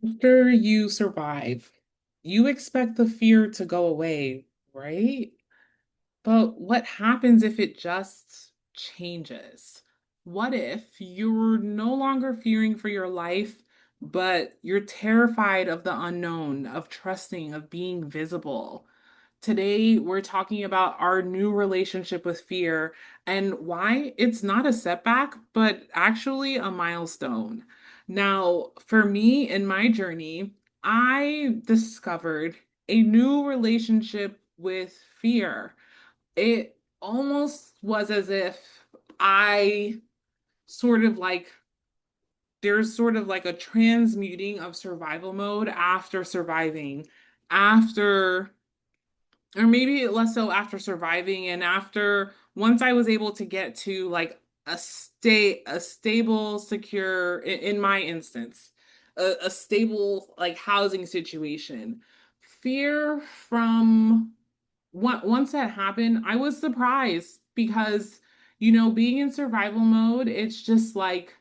After you survive, you expect the fear to go away, right? But what happens if it just changes? What if you're no longer fearing for your life, but you're terrified of the unknown, of trusting, of being visible? Today, we're talking about our new relationship with fear and why it's not a setback, but actually a milestone. Now, for me in my journey, I discovered a new relationship with fear. It almost was as if I sort of like there's sort of like a transmuting of survival mode after surviving, after or maybe less so after surviving and after once I was able to get to like a stable, secure, in my instance, a stable like housing situation. Fear from once that happened, I was surprised because, being in survival mode, it's just like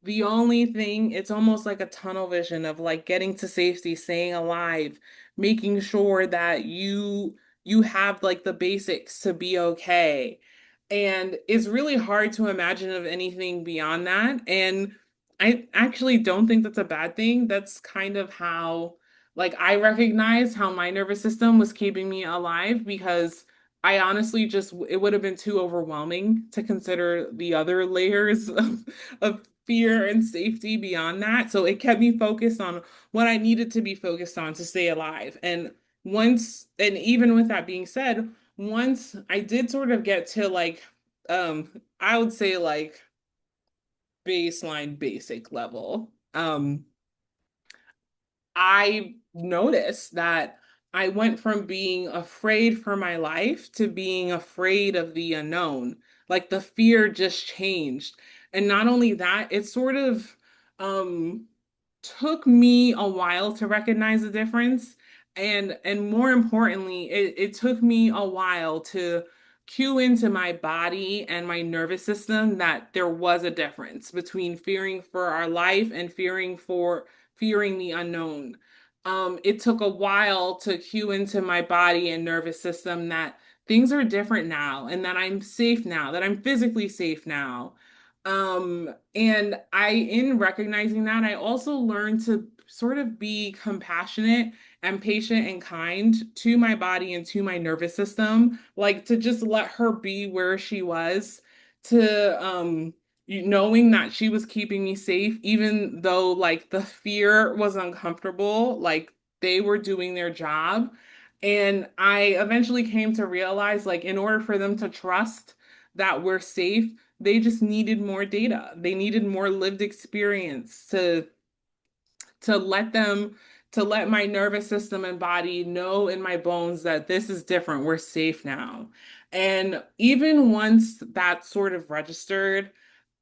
the only thing, it's almost like a tunnel vision of like getting to safety, staying alive, making sure that you have like the basics to be okay. And it's really hard to imagine of anything beyond that. And I actually don't think that's a bad thing. That's kind of how like I recognized how my nervous system was keeping me alive because I honestly just it would have been too overwhelming to consider the other layers of fear and safety beyond that. So it kept me focused on what I needed to be focused on to stay alive. And even with that being said, once I did sort of get to like I would say like baseline basic level. I noticed that I went from being afraid for my life to being afraid of the unknown. Like the fear just changed. And not only that, it sort of um took me a while to recognize the difference. And more importantly, it took me a while to cue into my body and my nervous system that there was a difference between fearing for our life and fearing the unknown. It took a while to cue into my body and nervous system that things are different now and that I'm safe now, that I'm physically safe now. And in recognizing that, I also learned to sort of be compassionate and patient and kind to my body and to my nervous system, like to just let her be where she was, to knowing that she was keeping me safe, even though like the fear was uncomfortable, like they were doing their job. And I eventually came to realize, like, in order for them to trust that we're safe, they just needed more data. They needed more lived experience to let them to let my nervous system and body know in my bones that this is different. We're safe now. And even once that sort of registered,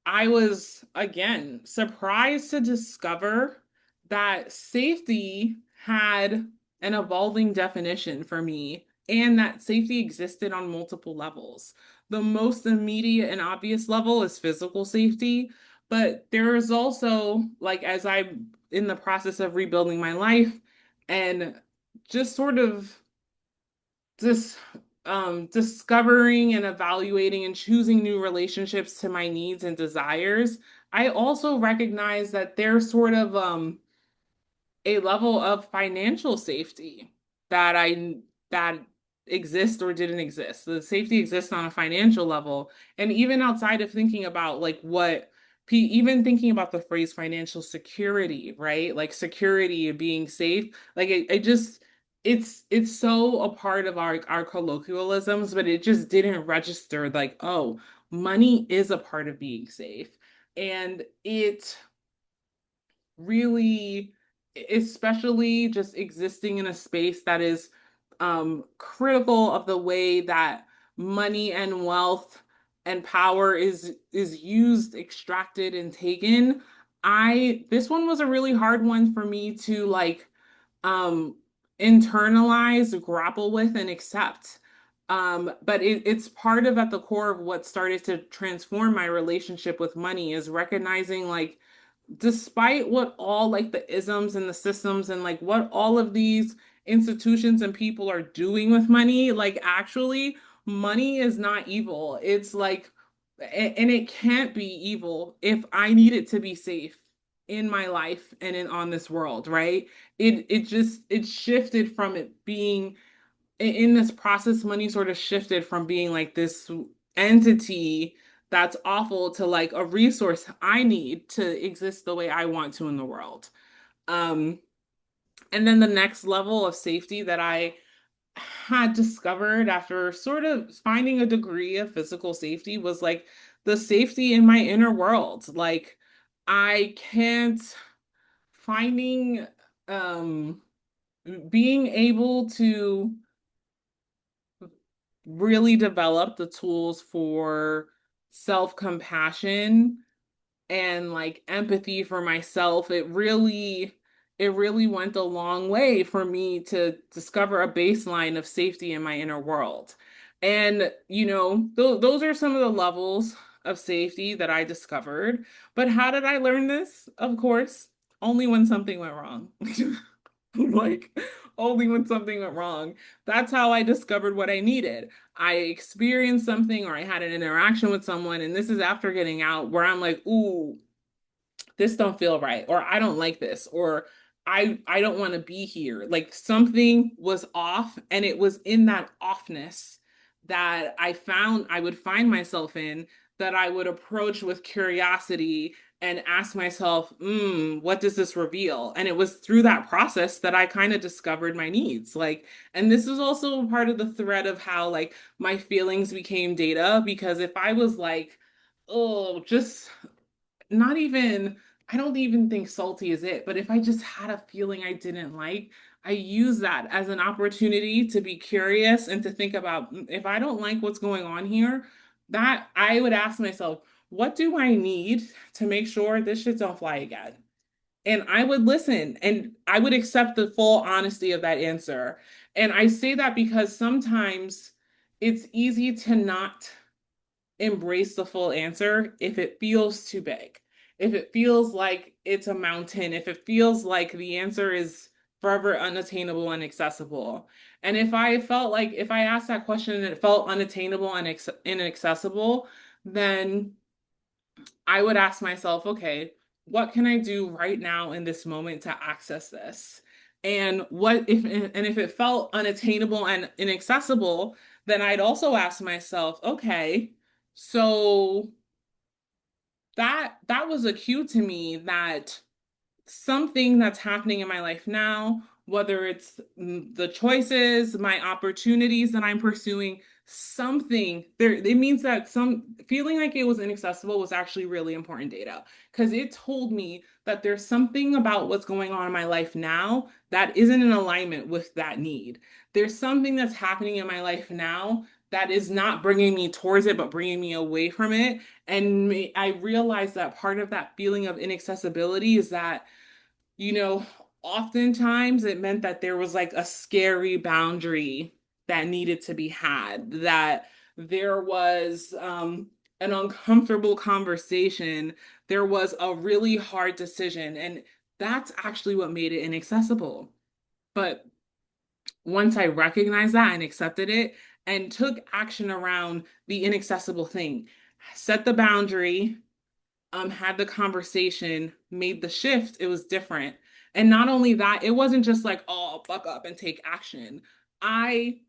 I was again surprised to discover that safety had an evolving definition for me and that safety existed on multiple levels. The most immediate and obvious level is physical safety, but there is also, like, as I'm in the process of rebuilding my life and just sort of this discovering and evaluating and choosing new relationships to my needs and desires, I also recognize that there's sort of a level of financial safety that exists or didn't exist. The safety exists on a financial level, and even outside of thinking about like even thinking about the phrase financial security, right? Like security of being safe, like it just it's so a part of our colloquialisms, but it just didn't register like, oh, money is a part of being safe. And it really, especially just existing in a space that is critical of the way that money and wealth and power is used, extracted, and taken. I This one was a really hard one for me to like um internalize, grapple with, and accept. But it's part of at the core of what started to transform my relationship with money is recognizing like despite what all like the isms and the systems and like what all of these institutions and people are doing with money, like actually money is not evil. It's like, and it can't be evil if I need it to be safe in my life and in on this world, right? It shifted from it being in this process, money sort of shifted from being like this entity that's awful to like a resource I need to exist the way I want to in the world. Um, and then the next level of safety that I had discovered after sort of finding a degree of physical safety was like the safety in my inner world. Like I can't finding being able to really develop the tools for self-compassion and like empathy for myself. It really went a long way for me to discover a baseline of safety in my inner world. And those are some of the levels of safety that I discovered. But how did I learn this? Of course, only when something went wrong. Like, only when something went wrong. That's how I discovered what I needed. I experienced something or I had an interaction with someone, and this is after getting out where I'm like, ooh, this don't feel right, or I don't like this, or I don't want to be here. Like something was off, and it was in that offness that I would find myself in, that I would approach with curiosity and ask myself, what does this reveal? And it was through that process that I kind of discovered my needs. Like, and this is also part of the thread of how like my feelings became data, because if I was like, oh, just not even, I don't even think salty is it, but if I just had a feeling I didn't like, I use that as an opportunity to be curious and to think about, if I don't like what's going on here, that I would ask myself, what do I need to make sure this shit don't fly again? And I would listen and I would accept the full honesty of that answer. And I say that because sometimes it's easy to not embrace the full answer if it feels too big, if it feels like it's a mountain, if it feels like the answer is forever unattainable and inaccessible. And if I felt like if I asked that question and it felt unattainable and inaccessible, then I would ask myself, okay, what can I do right now in this moment to access this? And if it felt unattainable and inaccessible, then I'd also ask myself, okay, so that was a cue to me that something that's happening in my life now, whether it's the choices, my opportunities that I'm pursuing, something there, it means that some feeling like it was inaccessible was actually really important data, because it told me that there's something about what's going on in my life now that isn't in alignment with that need. There's something that's happening in my life now that is not bringing me towards it, but bringing me away from it. And I realized that part of that feeling of inaccessibility is that you know, oftentimes it meant that there was like a scary boundary that needed to be had, that there was an uncomfortable conversation, there was a really hard decision, and that's actually what made it inaccessible. But once I recognized that and accepted it and took action around the inaccessible thing, set the boundary, had the conversation, made the shift, it was different. And not only that, it wasn't just like, oh, buck up and take action. I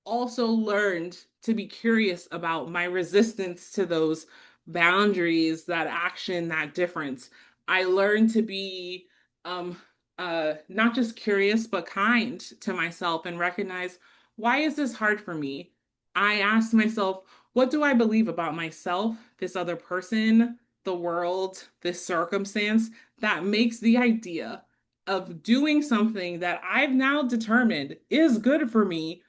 also learned to be curious about my resistance to those boundaries, that action, that difference. I learned to be not just curious, but kind to myself and recognize, why is this hard for me? I asked myself, what do I believe about myself, this other person, the world, this circumstance, that makes the idea of doing something that I've now determined is good for me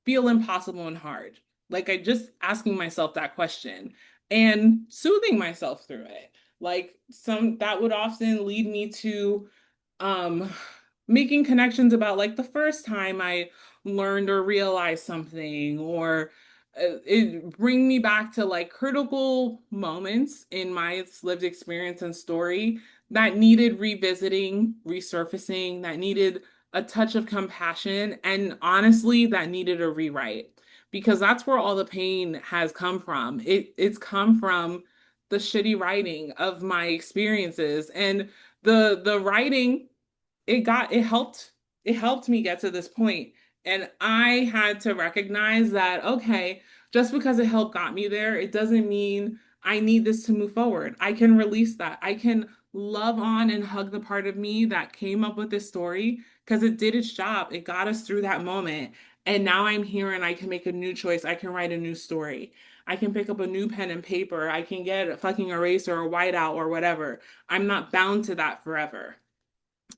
feel impossible and hard? Like I just asking myself that question and soothing myself through it. Like some that would often lead me to um making connections about like the first time I learned or realized something, or it bring me back to like critical moments in my lived experience and story that needed revisiting, resurfacing, that needed a touch of compassion, and honestly, that needed a rewrite because that's where all the pain has come from. It's come from the shitty writing of my experiences and the writing it helped me get to this point. And I had to recognize that, okay, just because it helped got me there, it doesn't mean I need this to move forward. I can release that. I can love on and hug the part of me that came up with this story because it did its job. It got us through that moment. And now I'm here and I can make a new choice. I can write a new story. I can pick up a new pen and paper. I can get a fucking eraser or whiteout or whatever. I'm not bound to that forever.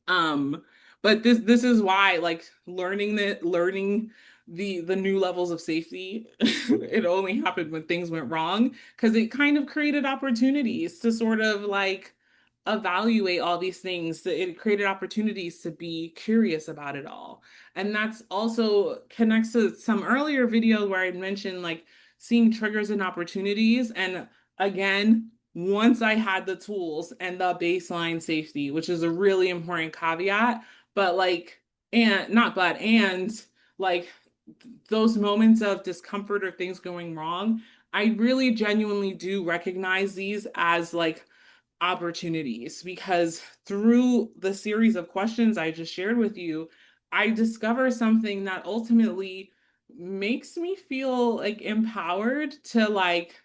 Um, but this is why like learning the new levels of safety, it only happened when things went wrong because it kind of created opportunities to sort of like evaluate all these things. It created opportunities to be curious about it all. And that's also connects to some earlier video where I mentioned like seeing triggers and opportunities. And again, once I had the tools and the baseline safety, which is a really important caveat, but like, and not but, and like those moments of discomfort or things going wrong, I really genuinely do recognize these as like opportunities because through the series of questions I just shared with you, I discover something that ultimately makes me feel like empowered to like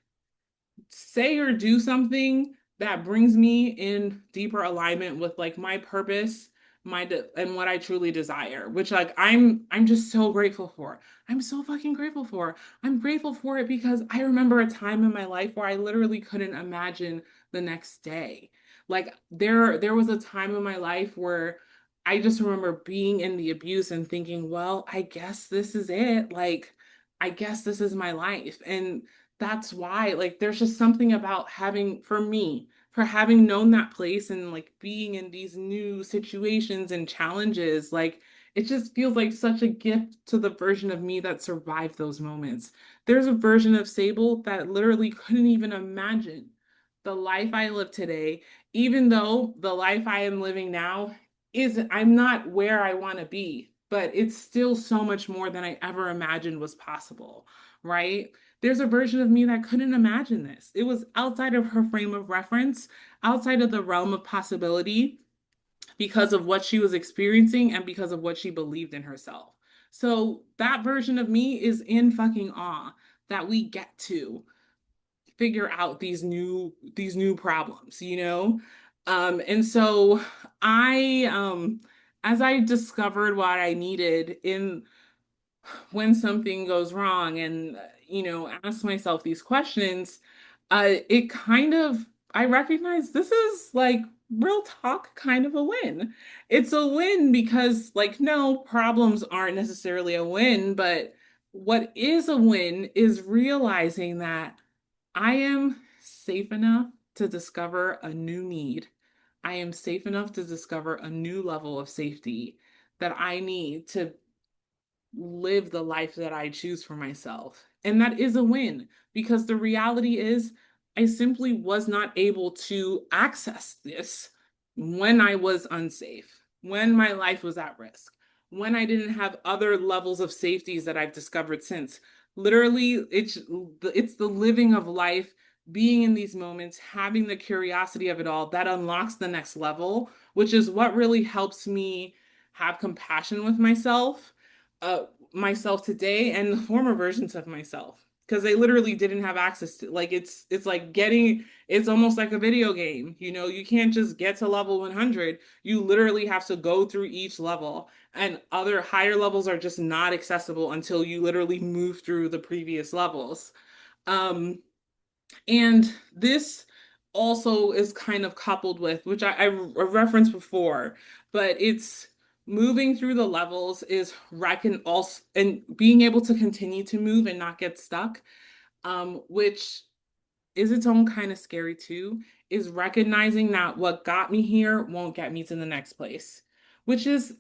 say or do something that brings me in deeper alignment with like my purpose and what I truly desire, which like I'm just so grateful for. I'm so fucking grateful for. I'm grateful for it because I remember a time in my life where I literally couldn't imagine the next day. Like there was a time in my life where I just remember being in the abuse and thinking, well, I guess this is it. Like I guess this is my life. And that's why like there's just something about having for me for having known that place and like being in these new situations and challenges like it just feels like such a gift to the version of me that survived those moments. There's a version of Sable that literally couldn't even imagine the life I live today, even though the life I am living now is I'm not where I want to be, but it's still so much more than I ever imagined was possible, right? There's a version of me that couldn't imagine this. It was outside of her frame of reference, outside of the realm of possibility because of what she was experiencing and because of what she believed in herself. So that version of me is in fucking awe that we get to figure out these new problems, you know? And so I as I discovered what I needed in when something goes wrong and ask myself these questions, it kind of I recognize this is like real talk kind of a win. It's a win because like no problems aren't necessarily a win, but what is a win is realizing that I am safe enough to discover a new need. I am safe enough to discover a new level of safety that I need to live the life that I choose for myself. And that is a win because the reality is, I simply was not able to access this when I was unsafe, when my life was at risk, when I didn't have other levels of safeties that I've discovered since. Literally, it's the living of life, being in these moments, having the curiosity of it all that unlocks the next level, which is what really helps me have compassion with uh, myself today and the former versions of myself because they literally didn't have access to like it's like getting it's almost like a video game, you can't just get to level 100. You literally have to go through each level and other higher levels are just not accessible until you literally move through the previous levels. um and this also is kind of coupled with, which I referenced before, but it's moving through the levels is reckon also and being able to continue to move and not get stuck, which is its own kind of scary too, is recognizing that what got me here won't get me to the next place, which is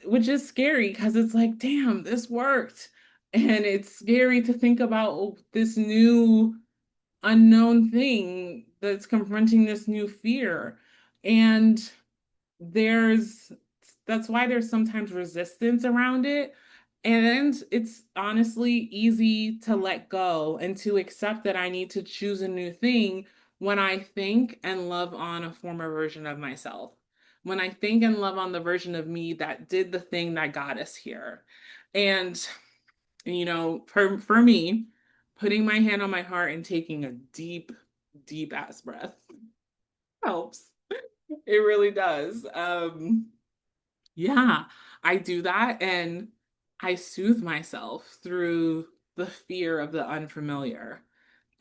scary because it's like, damn, this worked. And it's scary to think about this new unknown thing that's confronting this new fear. And there's that's why there's sometimes resistance around it. And it's honestly easy to let go and to accept that I need to choose a new thing when I think and love on a former version of myself. When I think and love on the version of me that did the thing that got us here. And, for me, putting my hand on my heart and taking a deep, deep ass breath helps. It really does. Yeah, I do that and I soothe myself through the fear of the unfamiliar.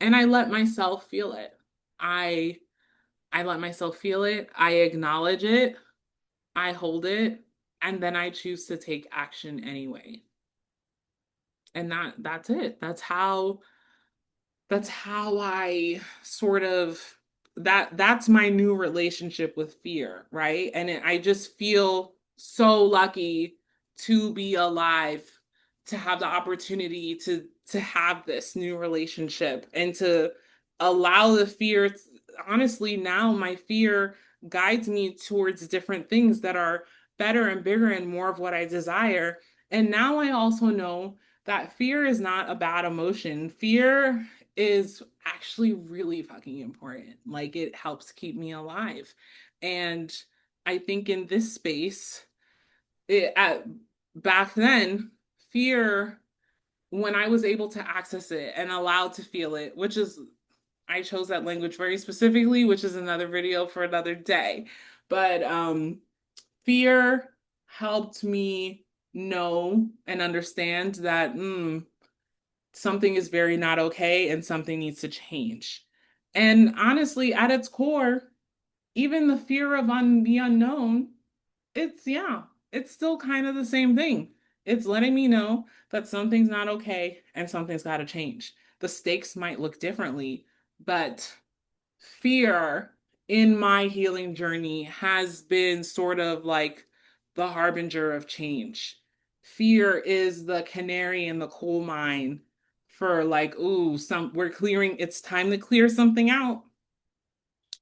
And I let myself feel it. I I let myself feel it. I acknowledge it. I hold it, and then I choose to take action anyway. And that's it. That's how I sort of that's my new relationship with fear, right? And I just feel so lucky to be alive, to have the opportunity to have this new relationship and to allow the fear. Honestly, now my fear guides me towards different things that are better and bigger and more of what I desire. And now I also know that fear is not a bad emotion. Fear is actually really fucking important. Like it helps keep me alive. And I think in this space, back then, fear, when I was able to access it and allowed to feel it, which is, I chose that language very specifically, which is another video for another day. But fear helped me know and understand that something is very not okay and something needs to change. And honestly, at its core, even the fear of the unknown, yeah, it's still kind of the same thing. It's letting me know that something's not okay and something's got to change. The stakes might look differently, but fear in my healing journey has been sort of like the harbinger of change. Fear is the canary in the coal mine for like, ooh, we're clearing, it's time to clear something out.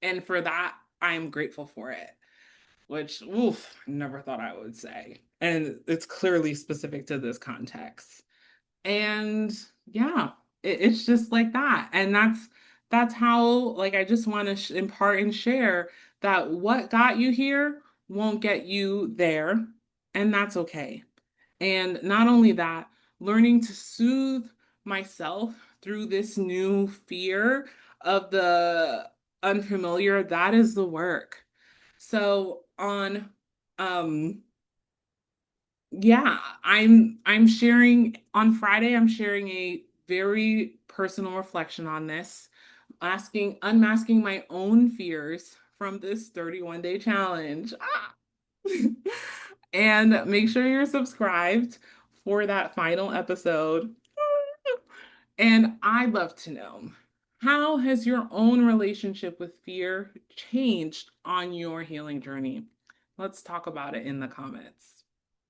And for that, I'm grateful for it, which, oof, never thought I would say. And it's clearly specific to this context. And yeah, it's just like that. And that's how, like, I just want to impart and share that what got you here won't get you there, and that's okay. And not only that, learning to soothe myself through this new fear of the unfamiliar, that is the work. So on yeah, I'm sharing on Friday, I'm sharing a very personal reflection on this, unmasking my own fears from this 31-day challenge. Ah! And make sure you're subscribed for that final episode. And I'd love to know, how has your own relationship with fear changed on your healing journey? Let's talk about it in the comments.